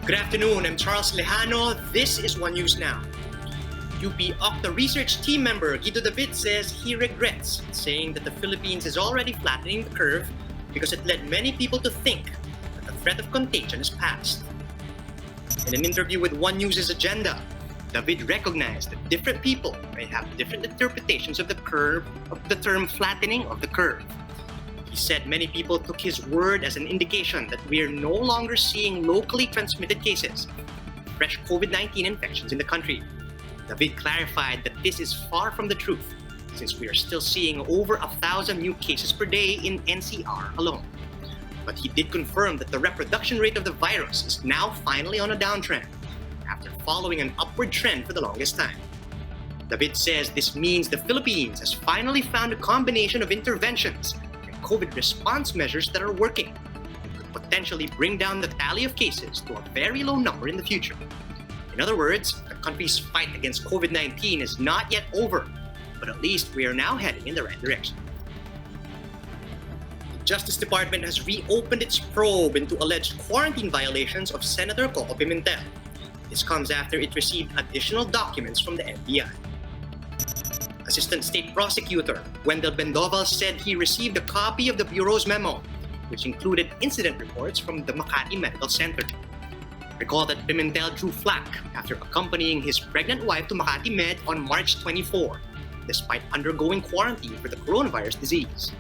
Good afternoon, I'm Charles Lejano. This is One News Now. UP OCTA Research team member Guido David says he regrets saying that the Philippines is already flattening the curve because it led many people to think that the threat of contagion is past. In an interview with One News' Agenda, David recognized that different people may have different interpretations of the term flattening of the curve. He said many people took his word as an indication that we are no longer seeing locally transmitted cases, fresh COVID-19 infections in the country. David clarified that this is far from the truth, since we are still seeing over 1,000 new cases per day in NCR alone. But he did confirm that the reproduction rate of the virus is now finally on a downtrend, after following an upward trend for the longest time. David says this means the Philippines has finally found a combination of interventions and COVID response measures that are working and could potentially bring down the tally of cases to a very low number in the future. In other words, the country's fight against COVID-19 is not yet over, but at least we are now heading in the right direction. The Justice Department has reopened its probe into alleged quarantine violations of Senator Coco Pimentel. This comes after it received additional documents from the FBI. Assistant State Prosecutor Wendell Bendoval said he received a copy of the Bureau's memo, which included incident reports from the Makati Medical Center. Recall that Pimentel drew flack after accompanying his pregnant wife to Makati Med on March 24, despite undergoing quarantine for the coronavirus disease.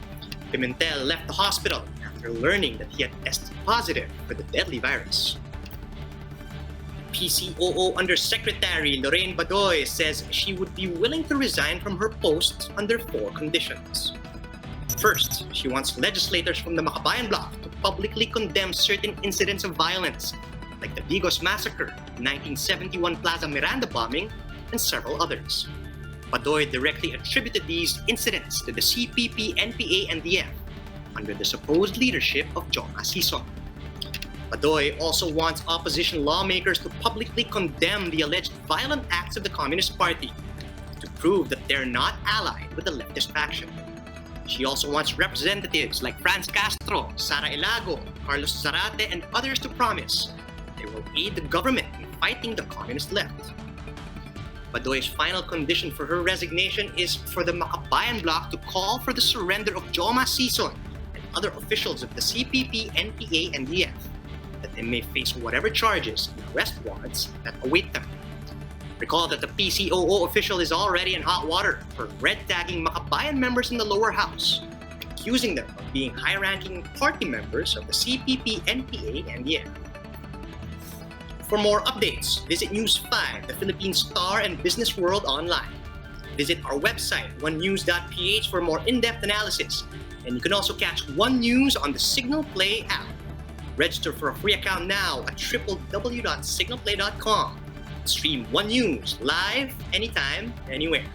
Pimentel left the hospital after learning that he had tested positive for the deadly virus. PCOO Undersecretary Lorraine Badoy says she would be willing to resign from her post under 4 conditions. First, she wants legislators from the Makabayan bloc to publicly condemn certain incidents of violence, like the Bigos Massacre, 1971 Plaza Miranda bombing, and several others. Badoy directly attributed these incidents to the CPP, NPA, and DF under the supposed leadership of Joma Sison. Badoy also wants opposition lawmakers to publicly condemn the alleged violent acts of the Communist Party to prove that they're not allied with the leftist faction. She also wants representatives like Franz Castro, Sara Ilago, Carlos Zarate, and others to promise they will aid the government in fighting the communist left. Badoy's final condition for her resignation is for the Makabayan bloc to call for the surrender of Joma Sison and other officials of the CPP, NPA, and DF, that they may face whatever charges and arrest warrants that await them. Recall that the PCOO official is already in hot water for red-tagging Makabayan members in the lower house, accusing them of being high-ranking party members of the CPP, NPA, and DF. For more updates, visit News 5, the Philippine Star and Business World online. Visit our website, onenews.ph, for more in-depth analysis. And you can also catch One News on the Signal Play app. Register for a free account now at www.signalplay.com. Stream One News live, anytime, anywhere.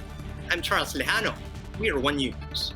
I'm Charles Lejano. We are One News.